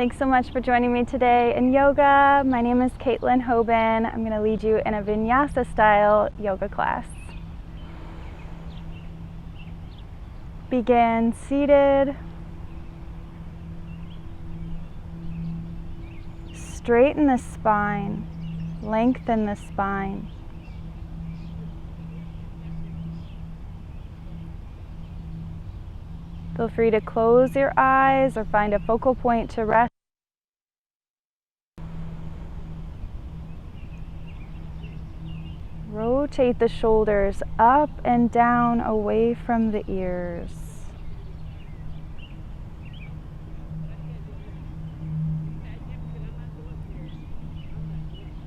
Thanks so much for joining me today in yoga. My name is Katelyn Hobin. I'm going to lead you in a vinyasa style yoga class. Begin seated. Straighten the spine, lengthen the spine. Feel free to close your eyes or find a focal point to rest. Rotate the shoulders up and down away from the ears.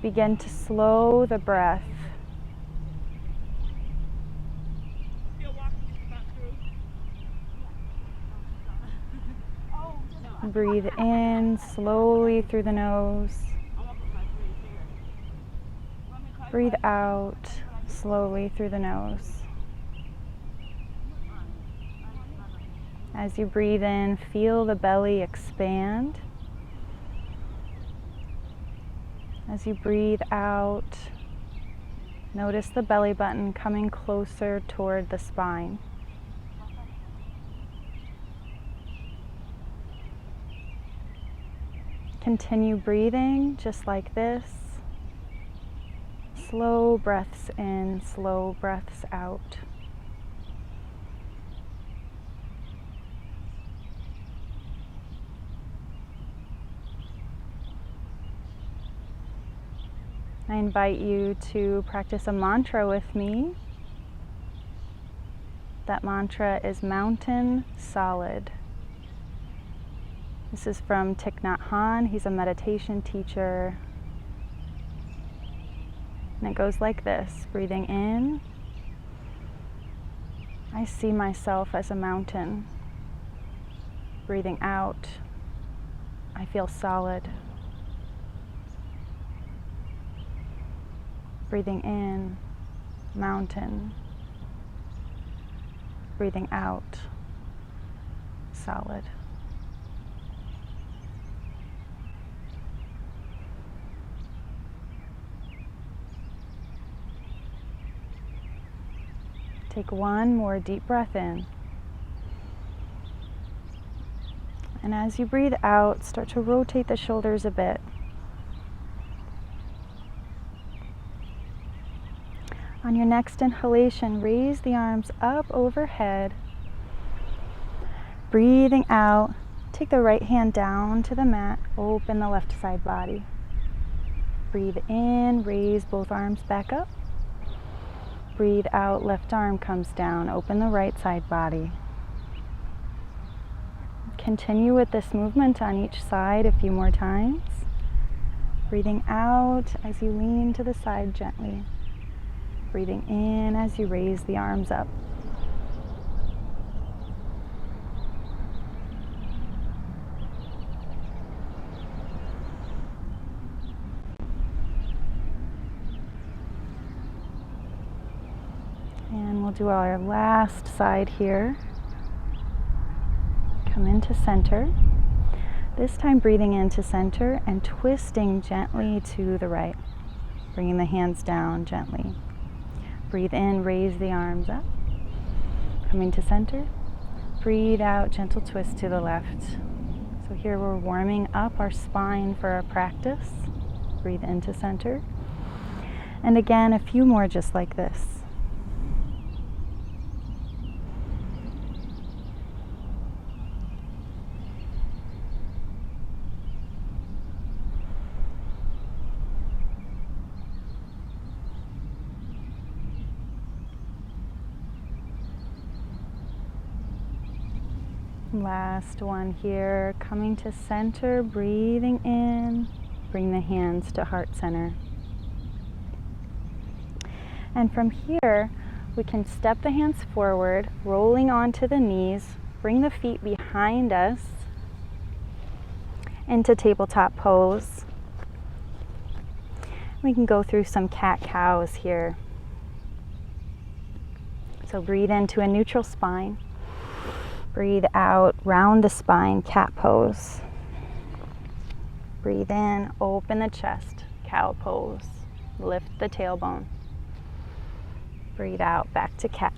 Begin to slow the breath. Breathe in slowly through the nose. Breathe out slowly through the nose. As you breathe in, feel the belly expand. As you breathe out, notice the belly button coming closer toward the spine. Continue breathing just like this. Slow breaths in, slow breaths out. I invite you to practice a mantra with me. That mantra is Mountain Solid. This is from Thich Nhat Hanh. He's a meditation teacher. And it goes like this, breathing in. I see myself as a mountain. Breathing out, I feel solid. Breathing in, mountain. Breathing out, solid. Take one more deep breath in. And as you breathe out, start to rotate the shoulders a bit. On your next inhalation, raise the arms up overhead. Breathing out, take the right hand down to the mat, open the left side body. Breathe in, raise both arms back up. Breathe out, left arm comes down, open the right side body. Continue with this movement on each side a few more times. Breathing out as you lean to the side gently. Breathing in as you raise the arms up. And we'll do our last side here. Come into center. This time breathing into center and twisting gently to the right. Bringing the hands down gently. Breathe in, raise the arms up. Coming to center. Breathe out, gentle twist to the left. So here we're warming up our spine for our practice. Breathe into center. And again, a few more just like this. Last one here, coming to center, breathing in, bring the hands to heart center. And from here, we can step the hands forward, rolling onto the knees, bring the feet behind us into tabletop pose. We can go through some cat-cows here. So breathe into a neutral spine. Breathe out, round the spine, cat pose. Breathe in, open the chest, cow pose. Lift the tailbone. Breathe out, back to cat.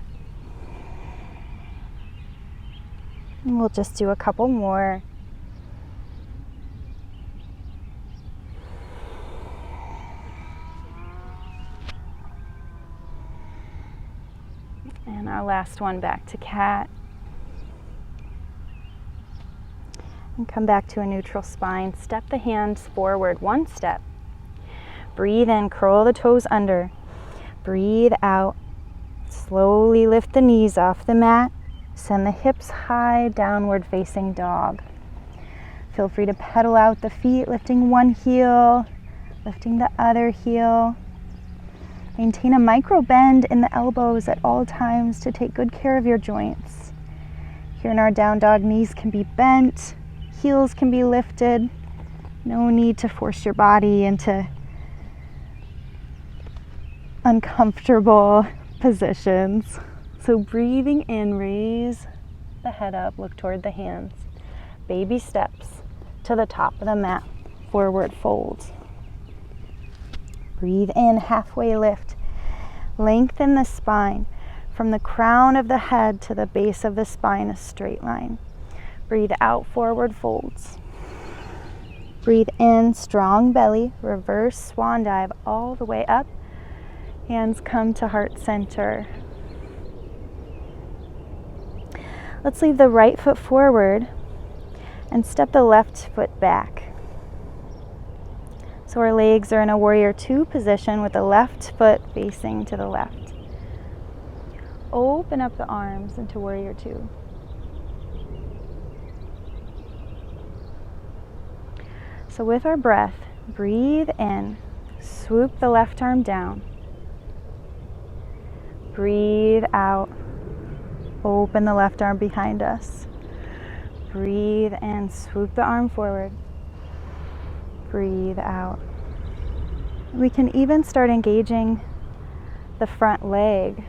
And we'll just do a couple more. And our last one, back to cat. And come back to a neutral spine. Step the hands forward, one step. Breathe in, curl the toes under. Breathe out. Slowly lift the knees off the mat. Send the hips high, downward facing dog. Feel free to pedal out the feet, lifting one heel, lifting the other heel. Maintain a micro bend in the elbows at all times to take good care of your joints. Here in our down dog, knees can be bent, heels can be lifted. No need to force your body into uncomfortable positions. So breathing in, raise the head up, look toward the hands. Baby steps to the top of the mat, forward fold. Breathe in, halfway lift. Lengthen the spine from the crown of the head to the base of the spine, a straight line. Breathe out, forward folds. Breathe in, strong belly, reverse swan dive all the way up. Hands come to heart center. Let's leave the right foot forward and step the left foot back. So our legs are in a warrior two position with the left foot facing to the left. Open up the arms into warrior two. So with our breath, breathe in, swoop the left arm down. Breathe out. Open the left arm behind us. Breathe in, swoop the arm forward. Breathe out. We can even start engaging the front leg.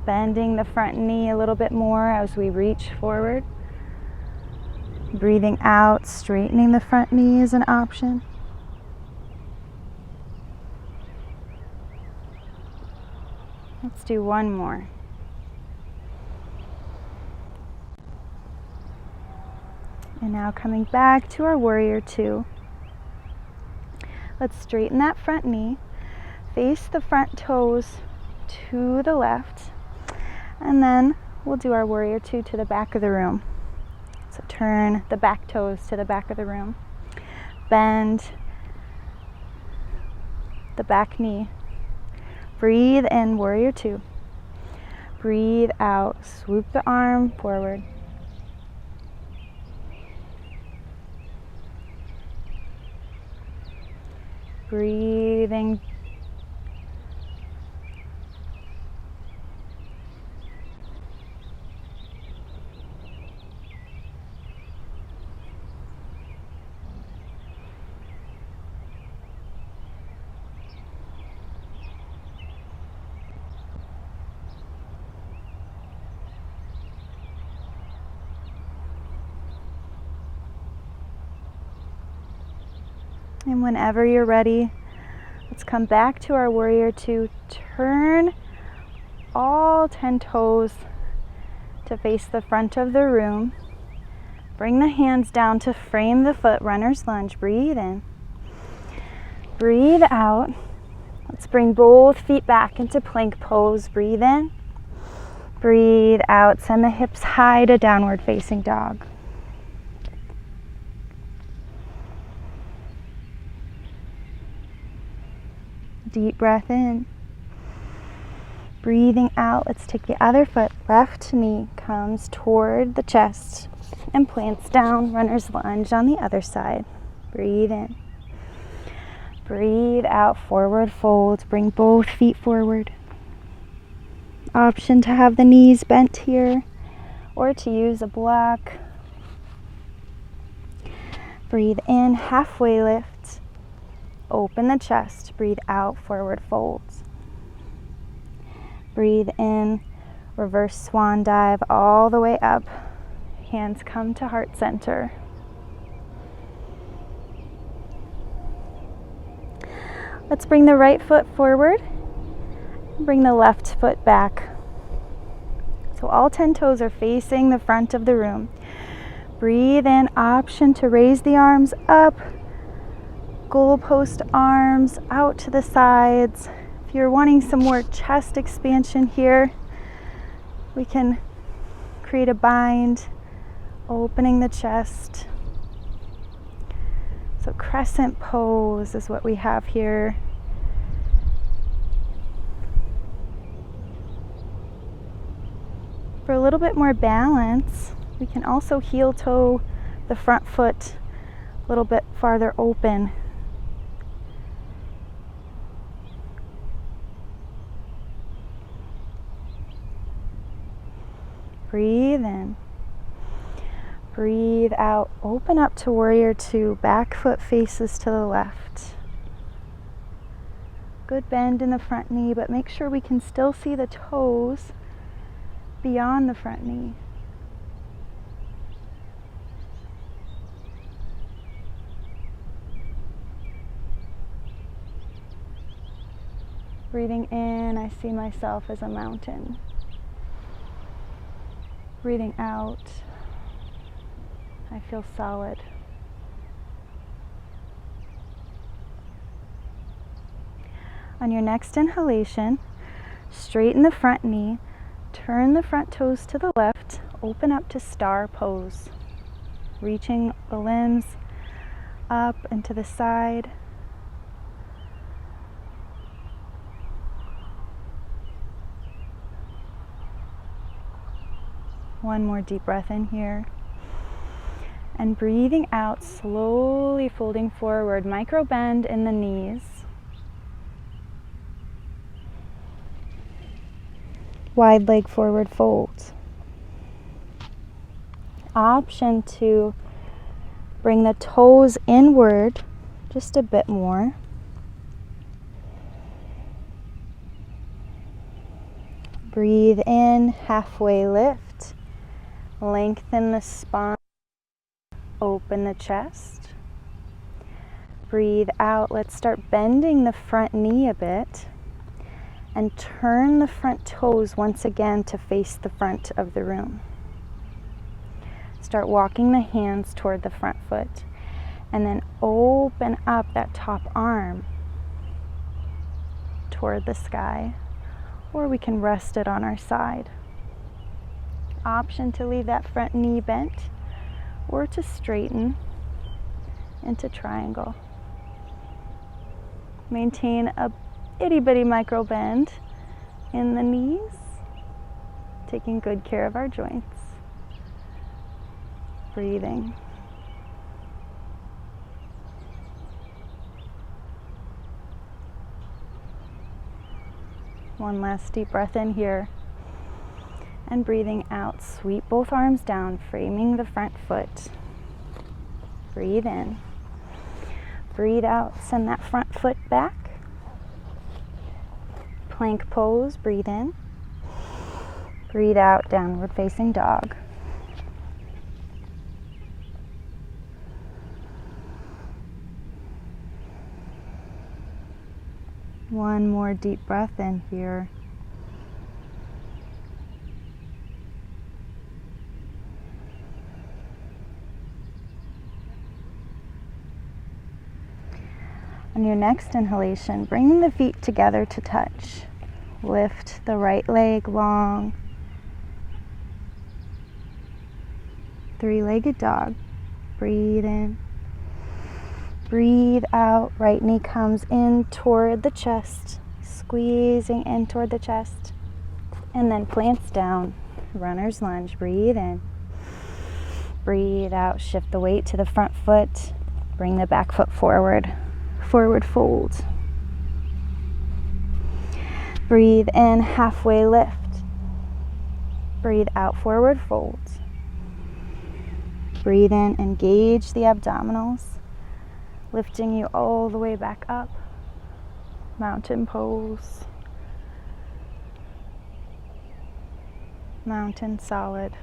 Bending the front knee a little bit more as we reach forward. Breathing out, straightening the front knee is an option. Let's do one more. And now coming back to our warrior two. Let's straighten that front knee. Face the front toes to the left. And then we'll do our warrior two to the back of the room. So turn the back toes to the back of the room. Bend the back knee. Breathe in, warrior two. Breathe out, swoop the arm forward. Breathing. And whenever you're ready, let's come back to our warrior two. Turn all 10 toes to face the front of the room. Bring the hands down to frame the foot, runner's lunge. Breathe in. Breathe out. Let's bring both feet back into plank pose. Breathe in. Breathe out. Send the hips high to downward facing dog. Deep breath in. Breathing out. Let's take the other foot. Left knee comes toward the chest and plants down. Runner's lunge on the other side. Breathe in. Breathe out. Forward fold. Bring both feet forward. Option to have the knees bent here or to use a block. Breathe in. Halfway lift. Open the chest. Breathe out, forward folds. Breathe in, reverse swan dive all the way up Hands come to heart center. Let's bring the right foot forward. Bring the left foot back. So all 10 toes are facing the front of the room. Breathe in, option to raise the arms up. Goalpost arms out to the sides. If you're wanting some more chest expansion here, we can create a bind, opening the chest. So crescent pose is what we have here. For a little bit more balance, we can also heel toe the front foot a little bit farther open. Breathe in. Breathe out. Open up to warrior two. Back foot faces to the left. Good bend in the front knee, but make sure we can still see the toes beyond the front knee. Breathing in, I see myself as a mountain. Breathing out, I feel solid. On your next inhalation, straighten the front knee, turn the front toes to the left, open up to star pose. Reaching the limbs up and to the side. One more deep breath in here. And breathing out, slowly folding forward, micro bend in the knees. Wide leg forward fold. Option to bring the toes inward just a bit more. Breathe in, halfway lift. Lengthen the spine, open the chest. Breathe out. Let's start bending the front knee a bit and turn the front toes once again to face the front of the room. Start walking the hands toward the front foot and then open up that top arm toward the sky, or we can rest it on our side. Option to leave that front knee bent or to straighten into triangle. Maintain a itty bitty micro bend in the knees, taking good care of our joints. Breathing. One last deep breath in here. And breathing out, sweep both arms down, framing the front foot. Breathe in. Breathe out, send that front foot back. Plank pose, breathe in. Breathe out, downward facing dog. One more deep breath in here. On your next inhalation, bring the feet together to touch. Lift the right leg long. Three-legged dog. Breathe in. Breathe out. Right knee comes in toward the chest, squeezing in toward the chest. And then plants down. Runner's lunge. Breathe in. Breathe out. Shift the weight to the front foot. Bring the back foot forward. Forward fold. Breathe in, halfway lift. Breathe out, forward fold. Breathe in, engage the abdominals, lifting you all the way back up. Mountain pose. Mountain solid.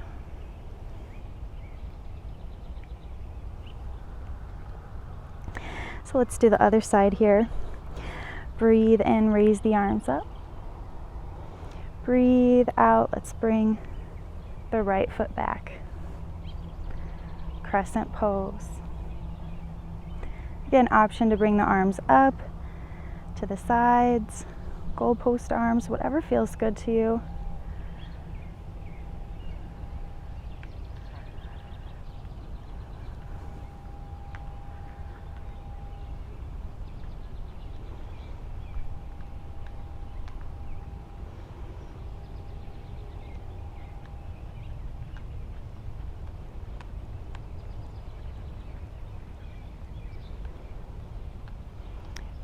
So let's do the other side here. Breathe in, raise the arms up. Breathe out, let's bring the right foot back. Crescent pose. Again, option to bring the arms up, to the sides, goalpost arms, whatever feels good to you.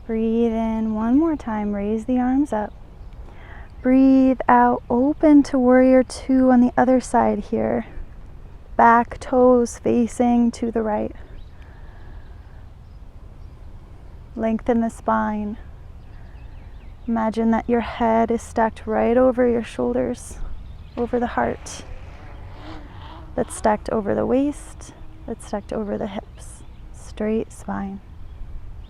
Breathe in one more time, raise the arms up. Breathe out, open to warrior two on the other side here. Back toes facing to the right. Lengthen the spine. Imagine that your head is stacked right over your shoulders, over the heart. That's stacked over the waist, that's stacked over the hips. Straight spine.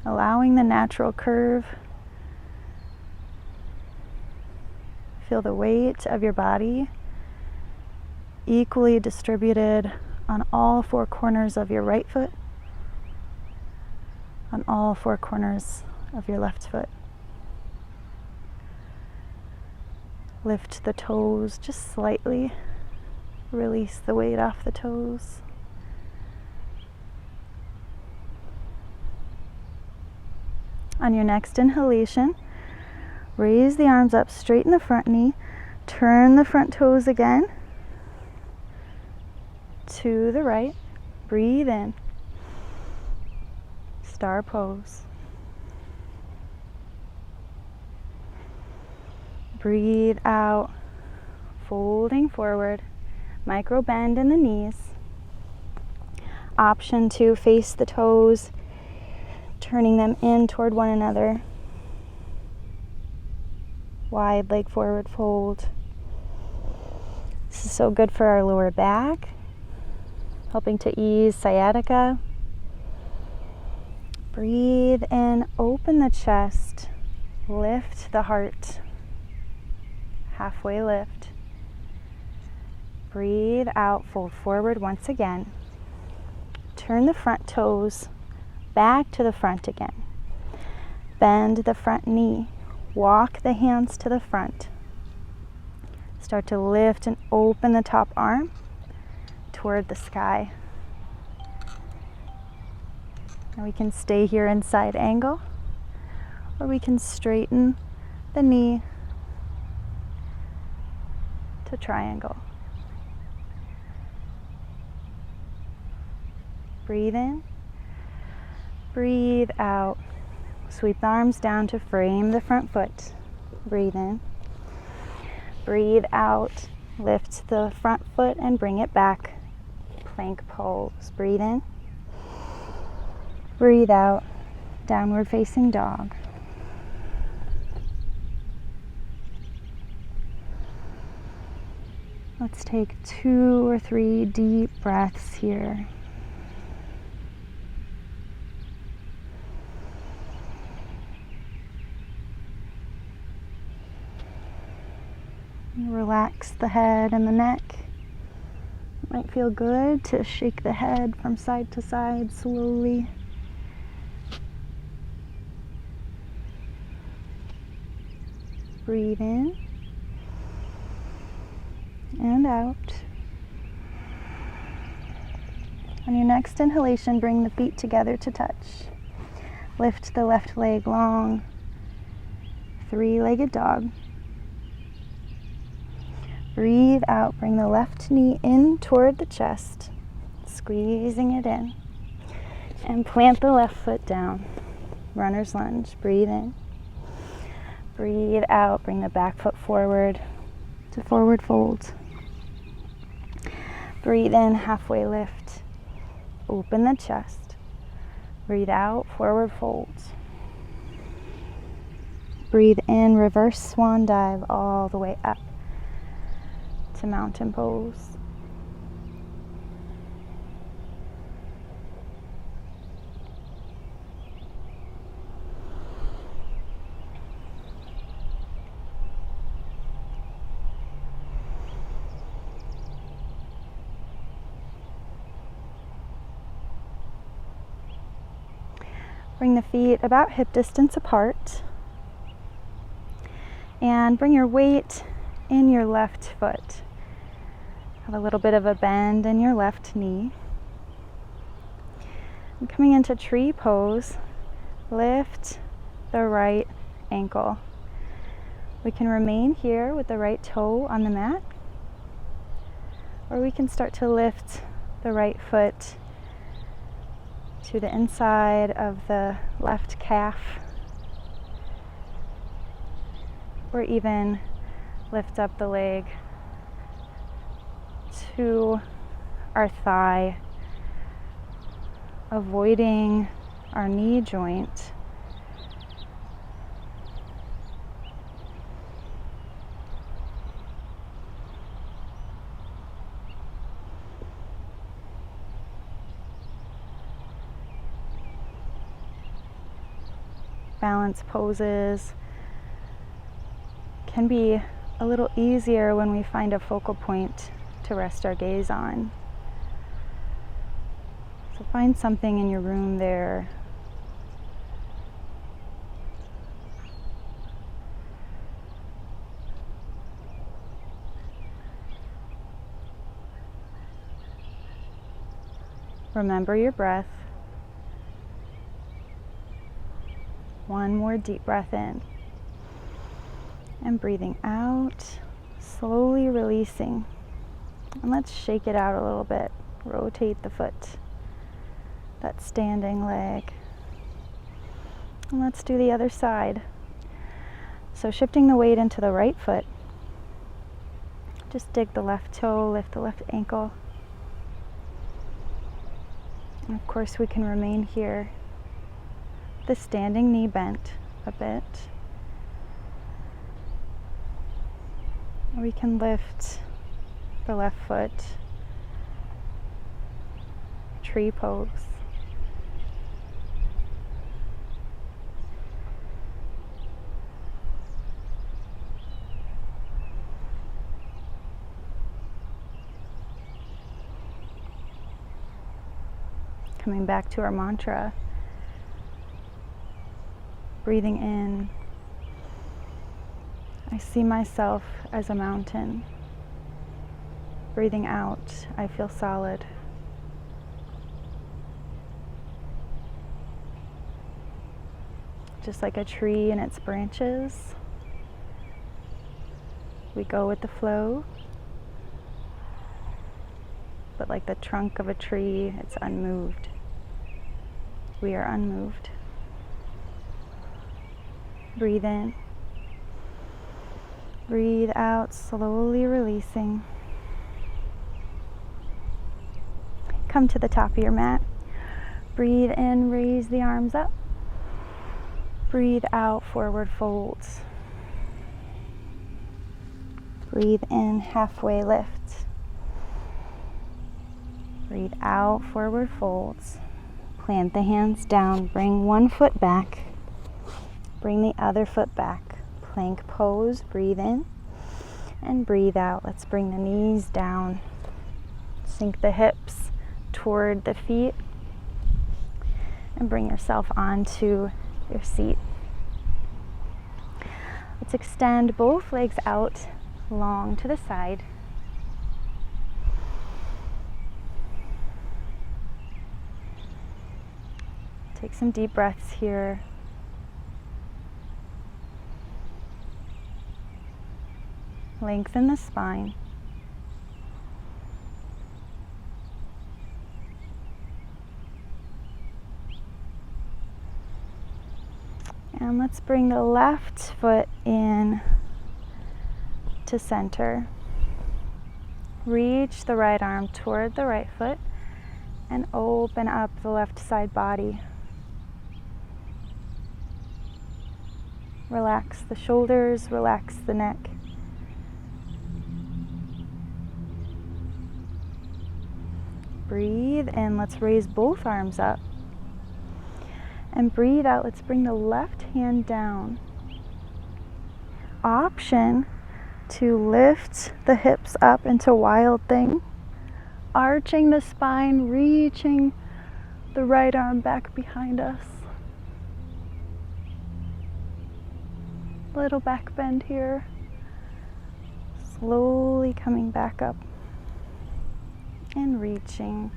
Allowing the natural curve. Feel the weight of your body equally distributed on all four corners of your right foot, on all four corners of your left foot. Lift the toes just slightly. Release the weight off the toes. On your next inhalation, raise the arms up, straighten the front knee, turn the front toes again to the right. Breathe in. Star pose. Breathe out, folding forward, micro bend in the knees. Option to face the toes, turning them in toward one another. Wide leg forward fold. This is so good for our lower back, helping to ease sciatica. Breathe in, open the chest, lift the heart. Halfway lift. Breathe out, fold forward once again. Turn the front toes back to the front again. Bend the front knee. Walk the hands to the front. Start to lift and open the top arm toward the sky. And we can stay here in side angle, or we can straighten the knee to triangle. Breathe in. Breathe out. Sweep the arms down to frame the front foot. Breathe in. Breathe out. Lift the front foot and bring it back. Plank pose. Breathe in. Breathe out. Downward facing dog. Let's take 2 or 3 deep breaths here. Relax the head and the neck. It might feel good to shake the head from side to side slowly. Breathe in and out. On your next inhalation, bring the feet together to touch. Lift the left leg long. 3-legged dog. Breathe out, bring the left knee in toward the chest, squeezing it in. And plant the left foot down. Runner's lunge. Breathe in. Breathe out, bring the back foot forward to forward fold. Breathe in, halfway lift. Open the chest. Breathe out, forward fold. Breathe in, reverse swan dive all the way up to mountain pose. Bring the feet about hip distance apart. And bring your weight in your left foot. Have a little bit of a bend in your left knee. And coming into tree pose, lift the right ankle. We can remain here with the right toe on the mat, or we can start to lift the right foot to the inside of the left calf, or even lift up the leg to our thigh, avoiding our knee joint. Balance poses can be a little easier when we find a focal point to rest our gaze on. So find something in your room there. Remember your breath. One more deep breath in. And breathing out, slowly releasing. And let's shake it out a little bit. Rotate the foot, that standing leg. And let's do the other side. So shifting the weight into the right foot. Just dig the left toe, lift the left ankle. And of course we can remain here. The standing knee bent a bit. We can lift the left foot, tree pose. Coming back to our mantra, breathing in, I see myself as a mountain. Breathing out, I feel solid. Just like a tree and its branches, we go with the flow. But like the trunk of a tree, it's unmoved. We are unmoved. Breathe in. Breathe out, slowly releasing. Come to the top of your mat. Breathe in, raise the arms up. Breathe out, forward folds. Breathe in, halfway lift. Breathe out, forward folds. Plant the hands down, bring one foot back. Bring the other foot back. Plank pose, breathe in and breathe out. Let's bring the knees down. Sink the hips toward the feet and bring yourself onto your seat. Let's extend both legs out long to the side. Take some deep breaths here. Lengthen the spine. And let's bring the left foot in to center. Reach the right arm toward the right foot and open up the left side body. Relax the shoulders, relax the neck. Breathe in, let's raise both arms up. And breathe out, let's bring the left hand down. Option to lift the hips up into wild thing. Arching the spine, reaching the right arm back behind us. Little back bend here. Slowly coming back up and reaching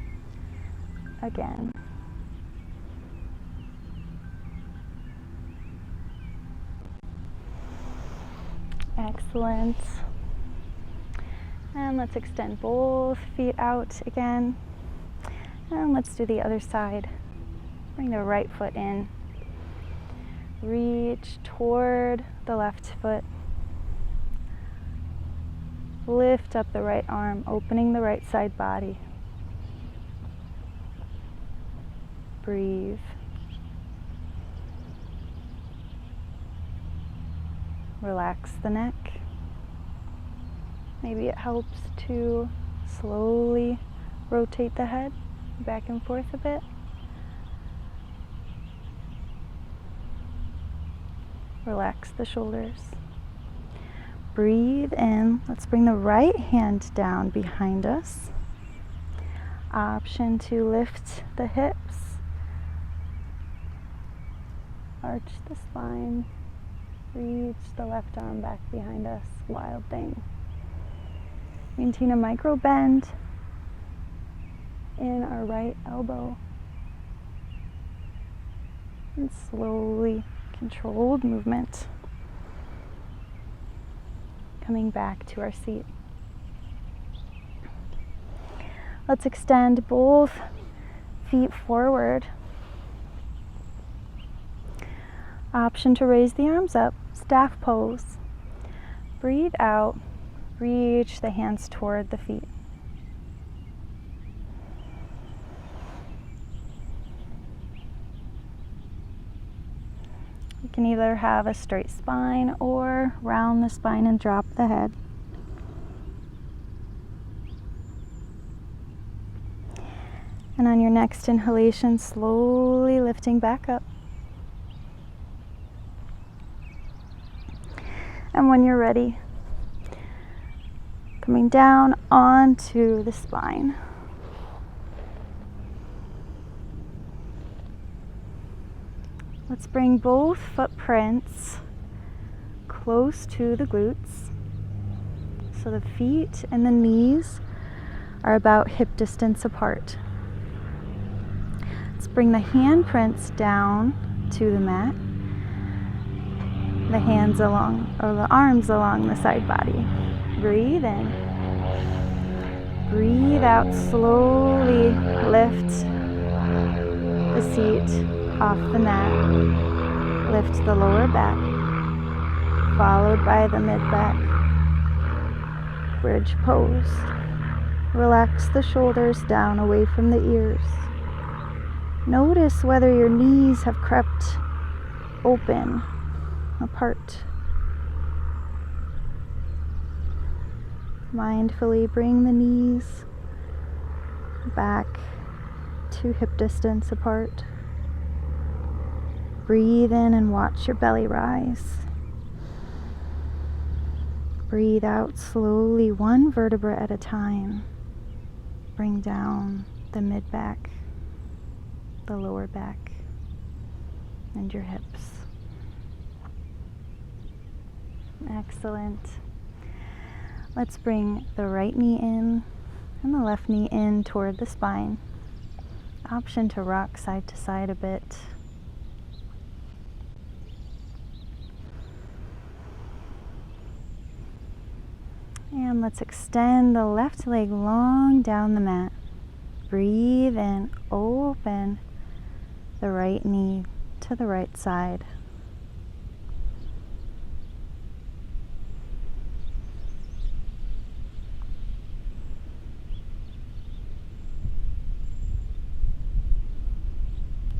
again. Excellent. And let's extend both feet out again. And let's do the other side. Bring the right foot in. Reach toward the left foot. Lift up the right arm, opening the right side body. Breathe. Relax the neck. Maybe it helps to slowly rotate the head back and forth a bit. Relax the shoulders. Breathe in. Let's bring the right hand down behind us. Option to lift the hips. Arch the spine. Reach the left arm back behind us. Wild thing. Maintain a micro bend in our right elbow. And slowly, controlled movement. Coming back to our seat. Let's extend both feet forward. Option to raise the arms up, staff pose. Breathe out, reach the hands toward the feet. You can either have a straight spine or round the spine and drop the head. And on your next inhalation, slowly lifting back up. And when you're ready, coming down onto the spine. Let's bring both footprints close to the glutes. So the feet and the knees are about hip distance apart. Let's bring the handprints down to the mat. The hands along, or the arms along the side body. Breathe in. Breathe out. Slowly lift the seat off the mat. Lift the lower back, followed by the mid-back. Bridge pose. Relax the shoulders down away from the ears. Notice whether your knees have crept open, apart. Mindfully bring the knees back to hip distance apart. Breathe in and watch your belly rise. Breathe out slowly, one vertebra at a time. Bring down the mid-back, the lower back, and your hips. Excellent. Let's bring the right knee in and the left knee in toward the spine. Option to rock side to side a bit. And let's extend the left leg long down the mat. Breathe in, open the right knee to the right side.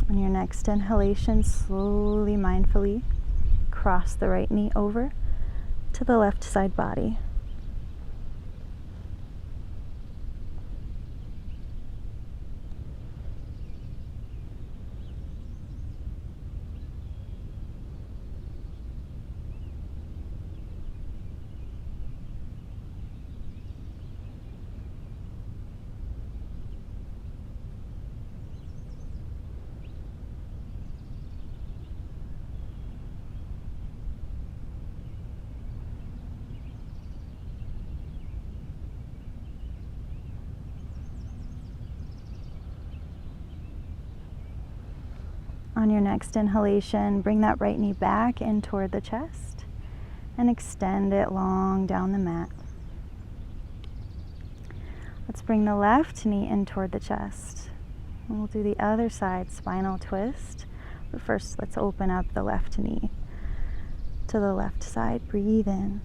On your next inhalation, slowly, mindfully cross the right knee over to the left side body. On your next inhalation, bring that right knee back in toward the chest and extend it long down the mat. Let's bring the left knee in toward the chest. And we'll do the other side, spinal twist. But first, let's open up the left knee to the left side. Breathe in.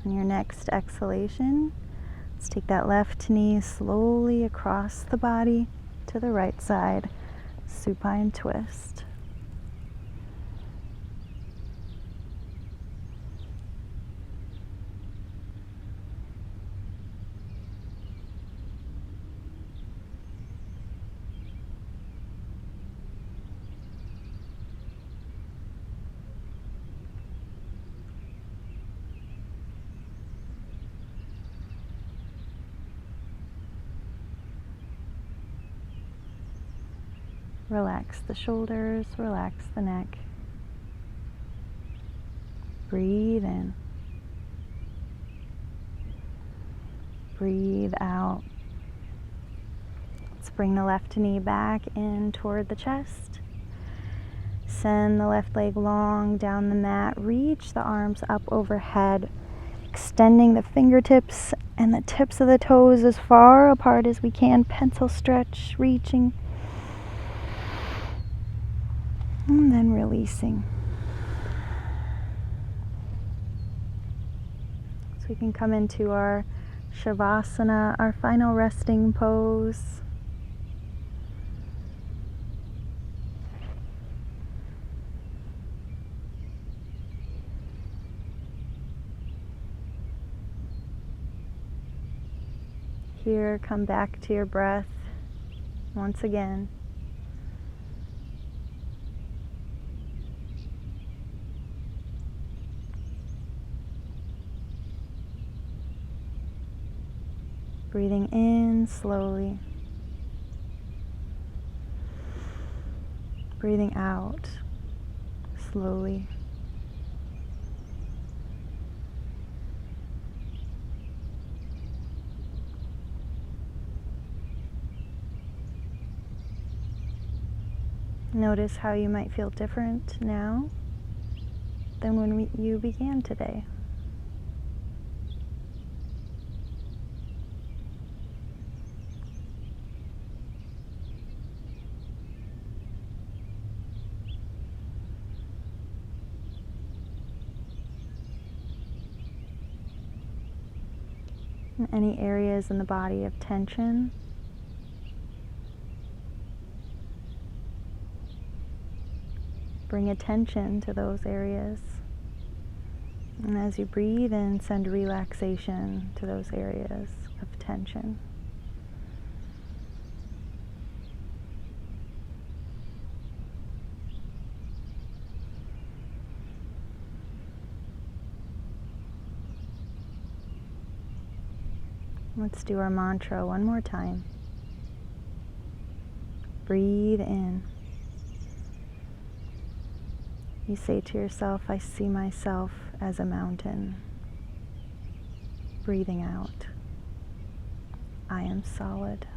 On your next exhalation, let's take that left knee slowly across the body to the right side, supine twist. Relax the shoulders, relax the neck. Breathe in. Breathe out. Let's bring the left knee back in toward the chest. Send the left leg long down the mat. Reach the arms up overhead, extending the fingertips and the tips of the toes as far apart as we can. Pencil stretch, reaching. And then releasing. So we can come into our Shavasana, our final resting pose. Here, come back to your breath once again. Breathing in slowly. Breathing out slowly. Notice how you might feel different now than when you began today. Any areas in the body of tension, bring attention to those areas. And as you breathe in, send relaxation to those areas of tension. Let's do our mantra one more time. Breathe in. You say to yourself, I see myself as a mountain. Breathing out, I am solid.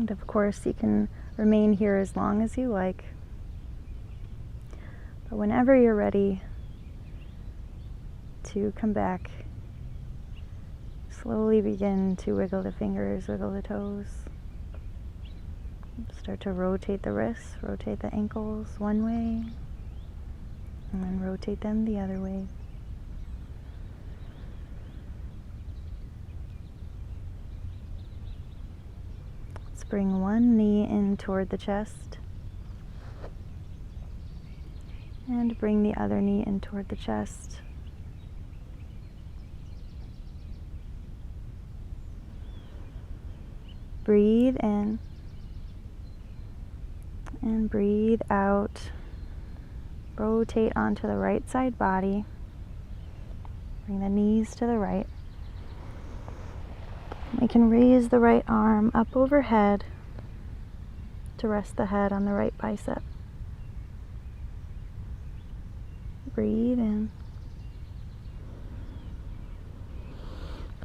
And of course, you can remain here as long as you like. But whenever you're ready to come back, slowly begin to wiggle the fingers, wiggle the toes. Start to rotate the wrists, rotate the ankles one way, and then rotate them the other way. Let's bring one knee in toward the chest, and bring the other knee in toward the chest. Breathe in and breathe out. Rotate onto the right side body. Bring the knees to the right. We can raise the right arm up overhead to rest the head on the right bicep. Breathe in.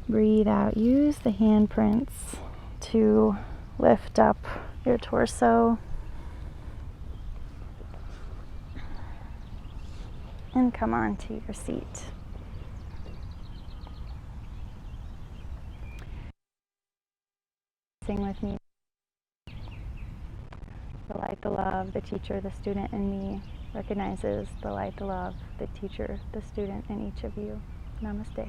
Breathe out. Use the handprints to lift up your torso and come onto your seat. Sing with me. The light, the love, the teacher, the student in me recognizes the light, the love, the teacher, the student in each of you. Namaste.